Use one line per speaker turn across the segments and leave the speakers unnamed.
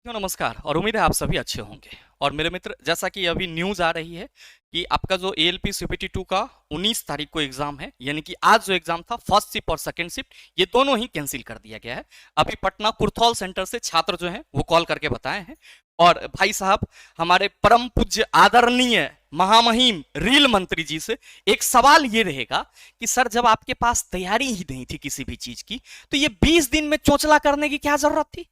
तो नमस्कार और उम्मीद है आप सभी अच्छे होंगे। और मेरे मित्र, जैसा कि अभी न्यूज़ आ रही है कि आपका जो एएलपी सीपीटी 2 का 19 तारीख को एग्जाम है, यानी कि आज जो एग्जाम था फर्स्ट शिफ्ट और सेकंड शिफ्ट, ये दोनों ही कैंसिल कर दिया गया है। अभी पटना कुर्थौल सेंटर से छात्र जो हैं वो कॉल करके बताए हैं। और भाई साहब, हमारे परम पूज्य आदरणीय महामहिम रील मंत्री जी से एक सवाल ये रहेगा कि सर, जब आपके पास तैयारी ही नहीं थी किसी भी चीज की, तो ये 20 दिन में चोचला करने की क्या जरूरत थी?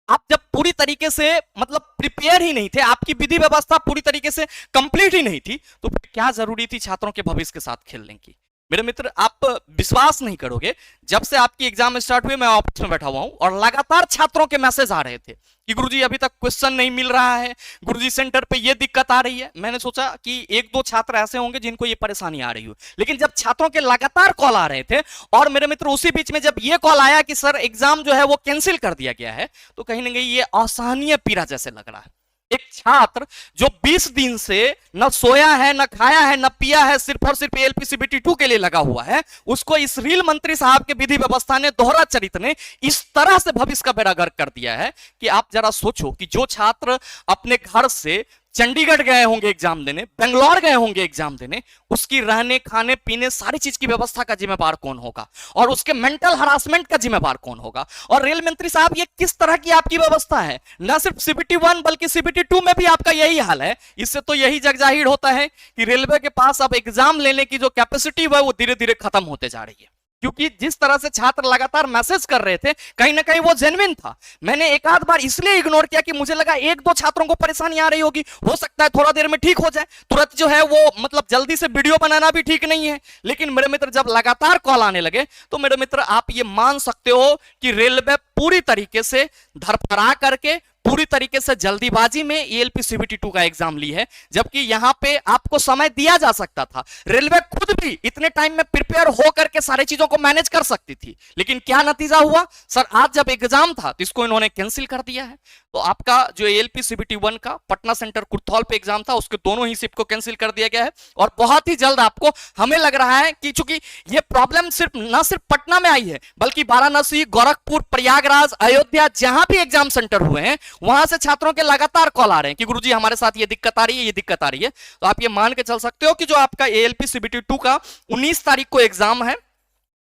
आप जब पूरी तरीके से मतलब प्रिपेयर ही नहीं थे, आपकी विधि व्यवस्था पूरी तरीके से कंप्लीट ही नहीं थी, तो फिर क्या जरूरी थी छात्रों के भविष्य के साथ खेलने की? मेरे मित्र, आप विश्वास नहीं करोगे, जब से आपकी एग्जाम स्टार्ट हुई मैं ऑफिस में बैठा हुआ हूं और लगातार छात्रों के मैसेज आ रहे थे कि गुरुजी अभी तक क्वेश्चन नहीं मिल रहा है, गुरुजी सेंटर पे ये दिक्कत आ रही है। मैंने सोचा कि एक दो छात्र ऐसे होंगे जिनको ये परेशानी आ रही हो, लेकिन जब छात्रों के लगातार कॉल आ रहे थे और मेरे मित्र उसी बीच में जब ये कॉल आया कि सर एग्जाम जो है वो कैंसिल कर दिया गया है, तो कहीं ना कहीं ये असहनीय पीड़ा जैसे लग रहा है। एक छात्र जो 20 दिन से न सोया है, न खाया है, न पिया है, सिर्फ और सिर्फ एएलपी सीबीटी 2 के लिए लगा हुआ है, उसको इस रील मंत्री साहब के विधि व्यवस्था ने, दोहरा चरित्र ने इस तरह से भविष्य का बेड़ा गर्क कर दिया है कि आप जरा सोचो कि जो छात्र अपने घर से चंडीगढ़ गए होंगे एग्जाम देने, बेंगलोर गए होंगे एग्जाम देने, उसकी रहने खाने पीने सारी चीज की व्यवस्था का जिम्मेवार कौन होगा? और उसके मेंटल हरासमेंट का जिम्मेवार कौन होगा? और रेल मंत्री साहब, ये किस तरह की आपकी व्यवस्था है? ना सिर्फ सीबीटी 1 बल्कि सीबीटी 2 में भी आपका यही हाल है। इससे तो यही जग जाहिर होता है कि रेलवे के पास अब एग्जाम लेने की जो कैपेसिटी है वो धीरे धीरे खत्म होते जा रही है, क्योंकि जिस तरह से छात्र लगातार मैसेज कर रहे थे, कहीं ना कहीं वो जेन्युइन था। मैंने एक आध बार इसलिए इग्नोर किया कि मुझे लगा एक दो छात्रों को परेशानी आ रही होगी, हो सकता है थोड़ा देर में ठीक हो जाए, तुरंत जो है वो मतलब जल्दी से वीडियो बनाना भी ठीक नहीं है। लेकिन मेरे मित्र, जब लगातार कॉल आने लगे तो मेरे मित्र आप ये मान सकते हो कि रेलवे पूरी तरीके से धरफरा करके, पूरी तरीके से जल्दीबाजी में एएलपी सीबीटी 2 का एग्जाम ली है, जबकि यहां पे आपको समय दिया जा सकता था। रेलवे खुद भी इतने टाइम में प्रिपेयर हो करके सारी चीजों को मैनेज कर सकती थी, लेकिन क्या नतीजा हुआ? सर, आज जब एग्जाम था तो इसको इन्होंने कैंसिल कर दिया है। तो आपका जो एएलपी सीबीटी 1 का पटना सेंटर कुर्थौल पे एग्जाम था, उसके दोनों ही शिफ्ट को कैंसिल कर दिया गया है। और बहुत ही जल्द आपको, हमें लग रहा है कि चूंकि ये प्रॉब्लम ना सिर्फ पटना में आई है, बल्कि वाराणसी, गोरखपुर, प्रयागराज, अयोध्या, जहां भी एग्जाम सेंटर हुए हैं वहां से छात्रों के लगातार कॉल आ रहे हैं कि गुरुजी हमारे साथ ये दिक्कत आ रही है, ये दिक्कत आ रही है। तो आप ये मान के चल सकते हो कि जो आपका एएलपी सीबीटी 2 का 19 तारीख को एग्जाम है,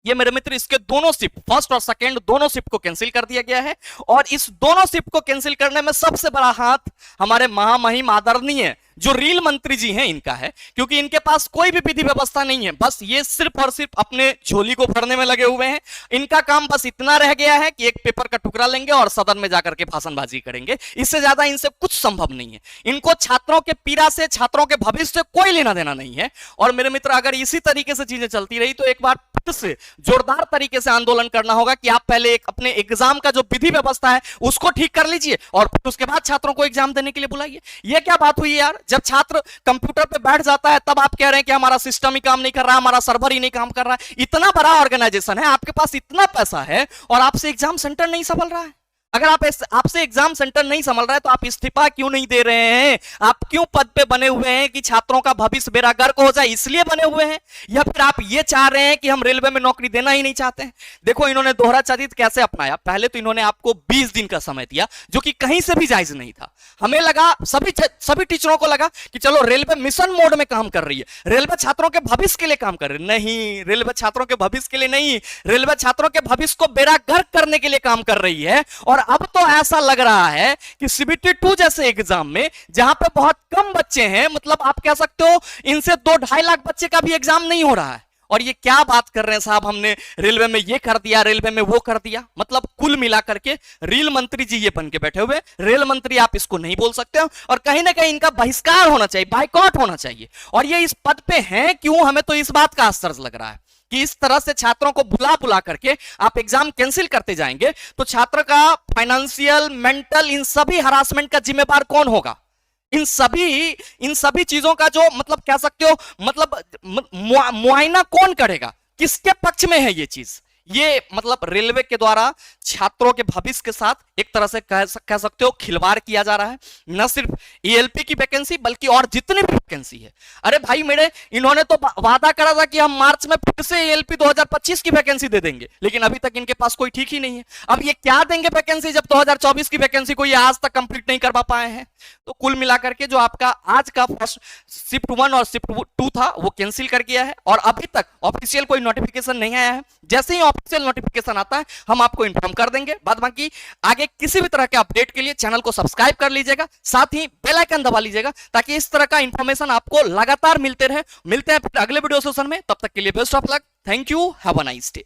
ये मेरे मित्र इसके दोनों शिफ्ट, फर्स्ट और सेकंड दोनों शिफ्ट को कैंसिल कर दिया गया है। और इस दोनों शिफ्ट को कैंसिल करने में सबसे बड़ा हाथ हमारे महामहिम आदरणीय जो रील मंत्री जी हैं इनका है, क्योंकि इनके पास कोई भी विधि व्यवस्था नहीं है। बस ये सिर्फ और सिर्फ अपने झोली को भरने में लगे हुए हैं। इनका काम बस इतना रह गया है कि एक पेपर का टुकड़ा लेंगे और सदन में जाकर के भाषणबाजी करेंगे, इससे ज्यादा इनसे कुछ संभव नहीं है। इनको छात्रों के पीड़ा से, छात्रों के भविष्य से कोई लेना देना नहीं है। और मेरे मित्र, अगर इसी तरीके से चीजें चलती रही तो एक बार फिर से जोरदार तरीके से आंदोलन करना होगा कि आप पहले एक अपने एग्जाम का जो विधि व्यवस्था है उसको ठीक कर लीजिए और फिर उसके बाद छात्रों को एग्जाम देने के लिए बुलाइए। यह क्या बात हुई यार? जब छात्र कंप्यूटर पे बैठ जाता है तब आप कह रहे हैं कि हमारा सिस्टम ही काम नहीं कर रहा, हमारा सर्वर ही नहीं काम कर रहा है। इतना बड़ा ऑर्गेनाइजेशन है, आपके पास इतना पैसा है और आपसे एग्जाम सेंटर नहीं संभल रहा है। अगर आपसे एग्जाम सेंटर नहीं संभल रहा है तो आप इस्तीफा क्यों नहीं दे रहे हैं? आप क्यों पद पे बने हुए हैं कि छात्रों का भविष्य बेड़ा गर्क हो जाए, इसलिए बने हुए हैं? या फिर आप ये चाह रहे हैं कि हम रेलवे में नौकरी देना ही नहीं चाहते हैं? देखो इन्होंने दोहरा चरित्र कैसे अपनाया। पहले तो इन्होंने आपको 20 दिन का समय दिया, जो कि कहीं से भी जायज नहीं था। हमें लगा, सभी टीचरों को लगा कि चलो रेलवे मिशन मोड में काम कर रही है, रेलवे छात्रों के भविष्य के लिए काम कर रही है। नहीं, रेलवे छात्रों के भविष्य के लिए नहीं, रेलवे छात्रों के भविष्य को बेड़ा गर्क करने के लिए काम कर रही है। और अब तो ऐसा लग रहा है कि सीबीटी 2 जैसे एग्जाम में, जहां पे बहुत कम बच्चे हैं, मतलब आप कह सकते हो इनसे 2-2.5 लाख बच्चे का भी एग्जाम नहीं हो रहा है। और ये क्या बात कर रहे हैं साहब, हमने रेलवे में ये कर दिया, रेलवे में वो कर दिया। मतलब कुल मिलाकर के रील मंत्री जी ये बन के बैठे हुए। रेल मंत्री आप इसको नहीं बोल सकते हो और कहीं ना कहीं इनका बहिष्कार होना चाहिए, बाइकआउट होना चाहिए। और ये इस पद पे हैं क्यों, हमें तो इस बात का आश्चर्य लग रहा है कि इस तरह से छात्रों को बुला बुला करके आप एग्जाम कैंसिल करते जाएंगे तो छात्र का फाइनेंशियल, मेंटल, इन सभी हरासमेंट का जिम्मेदार कौन होगा? इन सभी चीजों का जो मतलब कह सकते हो मतलब मुआयना कौन करेगा? किसके पक्ष में है ये चीज? ये मतलब रेलवे के द्वारा छात्रों के भविष्य के साथ एक तरह से कह सकते हो खिलवाड़ किया जा रहा है। न सिर्फ ईएलपी की वैकेंसी बल्कि और जितनी भी वैकेंसी है, अरे भाई मेरे, इन्होंने तो वादा करा था कि हम मार्च में फिर से ईएलपी 2025 की वैकेंसी दे देंगे, लेकिन अभी तक इनके पास कोई ठीक ही नहीं है। अब ये क्या देंगे वैकेंसी जब 2024 की वैकेंसी को ये आज तक कंप्लीट नहीं कर पाए हैं। तो कुल मिलाकर के जो आपका आज का फर्स्ट शिफ्ट 1 और शिफ्ट 2 था वो कैंसिल कर दिया है, और अभी तक ऑफिशियल कोई नोटिफिकेशन नहीं आया है। जैसे ही ऑफिशियल नोटिफिकेशन आता है हम आपको इन्फॉर्म कर देंगे। बाद बाकी आगे किसी भी तरह के अपडेट के लिए चैनल को सब्सक्राइब कर लीजिएगा, साथ ही बेल आइकन दबा लीजिएगा ताकि इस तरह का इंफॉर्मेशन आपको लगातार मिलते रहे। मिलते हैं फिर अगले वीडियो सेशन में, तब तक के लिए best of luck. Thank you, have a nice day.